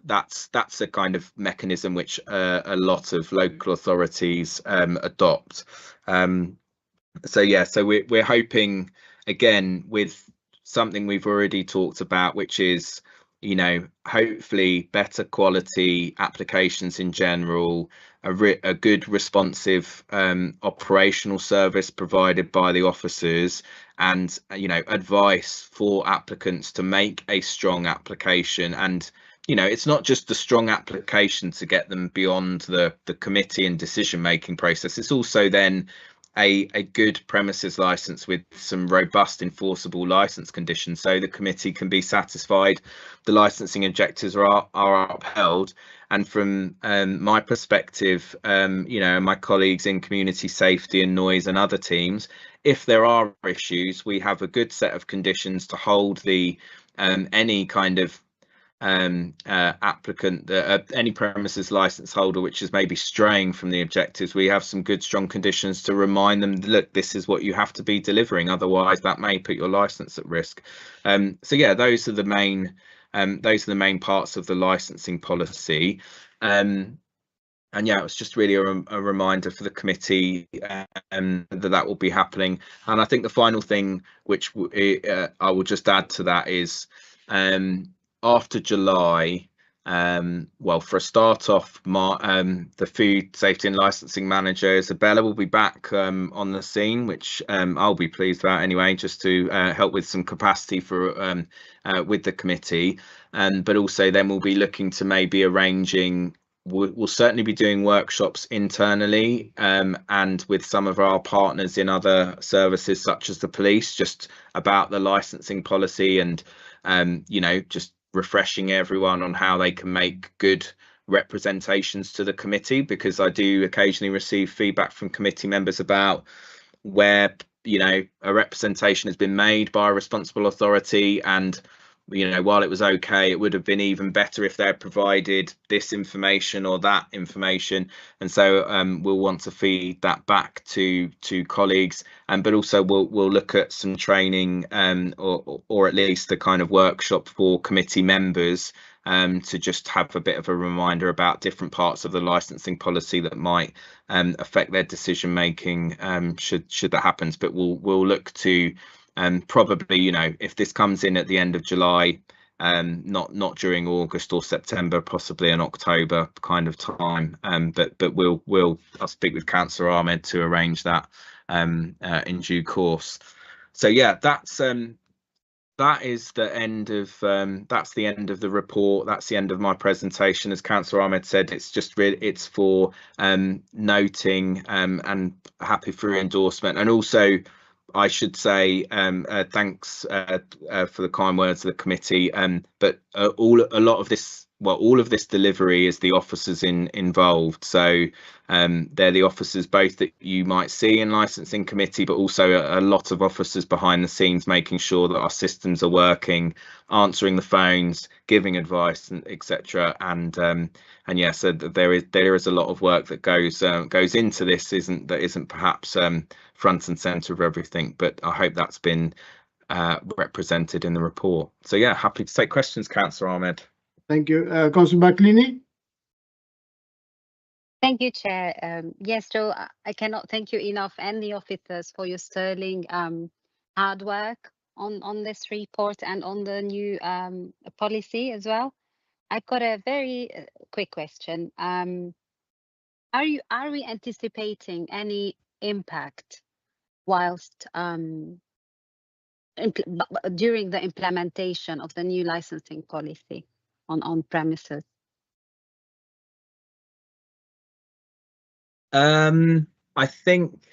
that's a kind of mechanism which a lot of local authorities adopt. So yeah, so we're hoping, again, with something we've already talked about, which is, you know, hopefully better quality applications in general, a good responsive operational service provided by the officers, and, you know, advice for applicants to make a strong application. And, you know, it's not just the strong application to get them beyond the committee and decision making process, it's also then a good premises license with some robust enforceable license conditions, so the committee can be satisfied the licensing objectives are upheld. And from my perspective, you know, my colleagues in community safety and noise and other teams, if there are issues, we have a good set of conditions to hold the any kind of applicant, any premises license holder which is maybe straying from the objectives. We have some good strong conditions to remind them, look, this is what you have to be delivering, otherwise that may put your license at risk. So yeah, those are the main parts of the licensing policy. And yeah, it's just really a reminder for the committee that will be happening. And I think the final thing which I will just add to that is, after July, well, for a start off, the food safety and licensing manager Isabella will be back on the scene, which I'll be pleased about anyway, just to help with some capacity for with the committee. But also then we'll be looking to maybe arranging, we'll certainly be doing workshops internally and with some of our partners in other services such as the police, just about the licensing policy, and you know, just refreshing everyone on how they can make good representations to the committee, because I do occasionally receive feedback from committee members about where, you know, a representation has been made by a responsible authority, and, you know, while it was okay, it would have been even better if they had provided this information or that information. And so we'll want to feed that back to colleagues, but also we'll look at some training or at least a kind of workshop for committee members to just have a bit of a reminder about different parts of the licensing policy that might affect their decision making should that happens. But we'll look to probably, you know, if this comes in at the end of July, not during August or September, possibly in October kind of time. But I'll speak with Councillor Ahmed to arrange that in due course. So yeah, that is the end of the report. That's the end of my presentation. As Councillor Ahmed said, it's just really, it's for noting and happy for endorsement. And also, I should say thanks for the kind words of the committee. But all of this delivery is the officers involved. So they're the officers both that you might see in licensing committee, but also a lot of officers behind the scenes making sure that our systems are working, answering the phones, giving advice, and etc. And yeah, so there is a lot of work that goes into this. Isn't perhaps front and centre of everything, but I hope that's been represented in the report. So yeah, happy to take questions, Councillor Ahmed. Thank you. Councillor Baklini? Thank you, Chair. Yes, Joe, I cannot thank you enough, and the officers, for your sterling hard work on this report and on the new policy as well. I've got a very quick question. Are we anticipating any impact whilst during the implementation of the new licensing policy on premises? I think,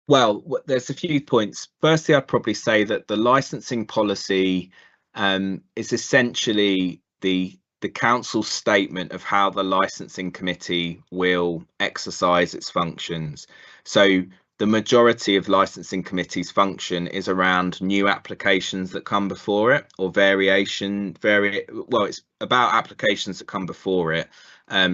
well, there's a few points. Firstly, I'd probably say that the licensing policy is essentially the council's statement of how the licensing committee will exercise its functions. So the majority of licensing committee's function is around new applications that come before it, or well, it's about applications that come before it.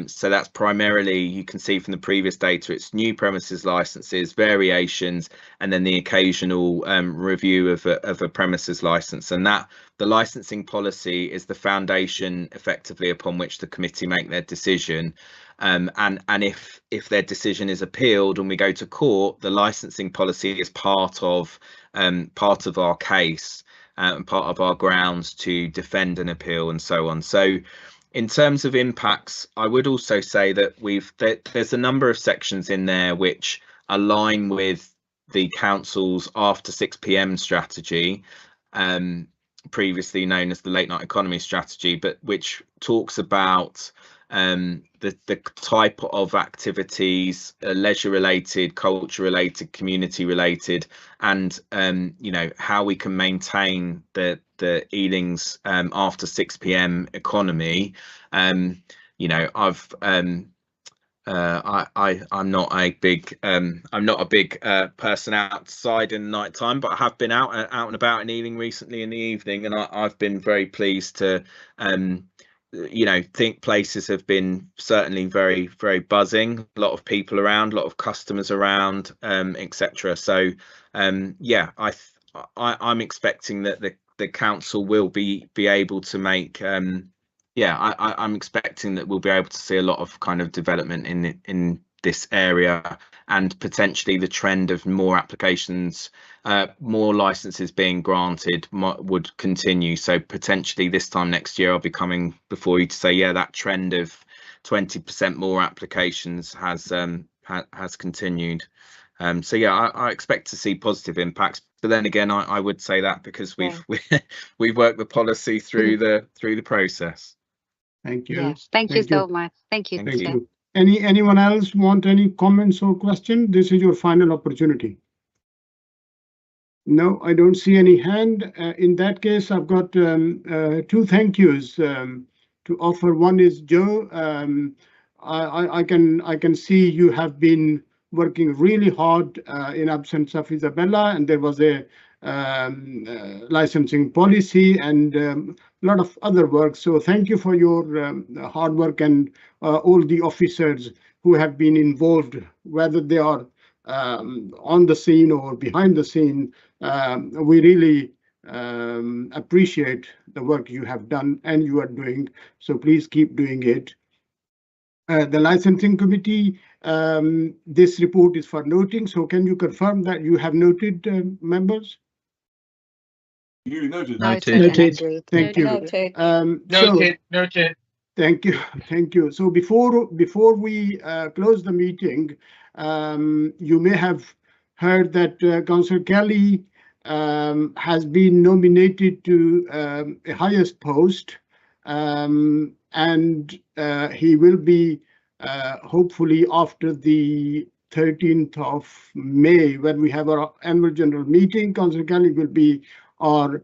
So that's primarily, you can see from the previous data, it's new premises licenses, variations, and then the occasional review of a premises license. And that the licensing policy is the foundation effectively upon which the committee make their decision. And if their decision is appealed and we go to court, the licensing policy is part of our case and part of our grounds to defend an appeal and so on. So in terms of impacts, I would also say that there's a number of sections in there which align with the council's after 6 p.m. strategy, previously known as the late night economy strategy, but which talks about the type of activities, leisure related, culture related, community related, and you know, how we can maintain the Ealing's after 6 p.m. economy. You know, I'm not a big person outside in the night time, but I have been out and about in Ealing recently in the evening, and I've been very pleased to you know, think places have been certainly very, very buzzing, a lot of people around, a lot of customers around, etc. So yeah, I'm expecting that the council will be able to make yeah, I'm expecting that we'll be able to see a lot of kind of development in this area, and potentially the trend of more applications, more licenses being granted would continue. So potentially this time next year I'll be coming before you to say, yeah, that trend of 20% more applications has continued. So yeah, I expect to see positive impacts, but then again, I would say that because we've worked the policy through the process. Thank you. Yes, thank you so much. Thank you. Thank you. Anyone else want any comments or question? This is your final opportunity. No, I don't see any hand. In that case, I've got two thank yous to to offer. One is Joe. I can see you have been working really hard in absence of Isabella, and there was a licensing policy and a lot of other work. So thank you for your hard work, and all the officers who have been involved, whether they are on the scene or behind the scene. We really appreciate the work you have done and you are doing. So please keep doing it. The licensing committee, this report is for noting. So can you confirm that you have noted, members? You noted. Noted. Noted. Thank you. Noted. Noted. Thank you. Thank you. So before we close the meeting, you may have heard that Councillor Kelly has been nominated to a highest post, and he will be hopefully after the 13th of May, when we have our annual general meeting. Councillor Kelly will be our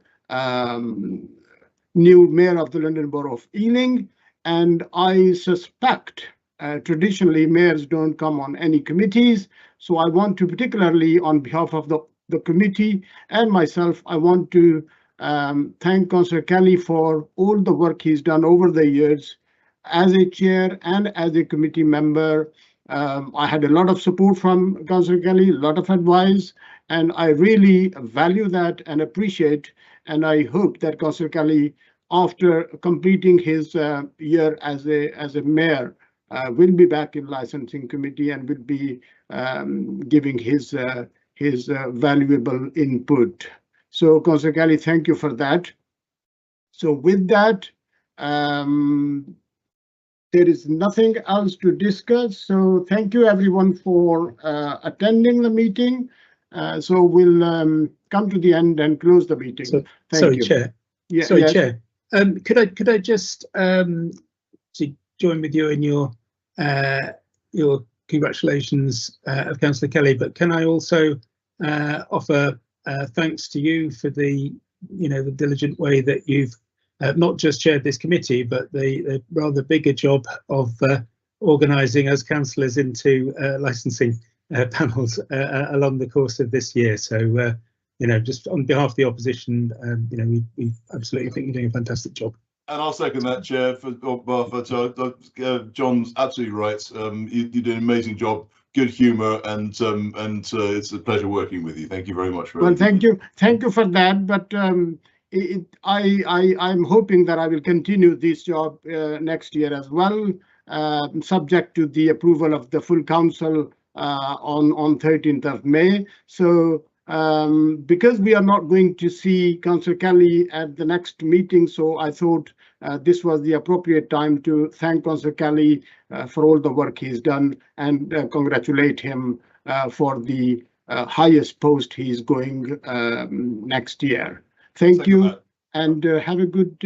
new mayor of the London Borough of Ealing, and I suspect traditionally mayors don't come on any committees. So I want to, particularly on behalf of the committee and myself, I want to thank Councillor Kelly for all the work he's done over the years as a chair and as a committee member. I had a lot of support from Councillor Kelly, a lot of advice, and I really value that and appreciate. And I hope that Councillor Kelly, after completing his year as a mayor, will be back in licensing committee and will be giving his valuable input. So Councillor Kelly, thank you for that. So with that, there is nothing else to discuss. So thank you everyone for attending the meeting. So we'll come to the end and close the meeting. So, thank sorry, you. Chair. Yeah, Sorry, yes. Chair. Could I just join with you in your congratulations of Councillor Kelly, but can I also offer thanks to you for the diligent way that you've not just chaired this committee, but the rather bigger job of organising us councillors into licensing panels along the course of this year. So, just on behalf of the opposition, we absolutely think you're doing a fantastic job. And I'll second that, Chair. John's absolutely right. You did an amazing job, good humour, and it's a pleasure working with you. Thank you very much. Well, thank you for that. But I'm hoping that I will continue this job next year as well, subject to the approval of the full council on 13th of May. So because we are not going to see Councillor Kelly at the next meeting, so I thought this was the appropriate time to thank Councillor Kelly for all the work he's done and congratulate him for the highest post he's going next year. Thank you, and have a good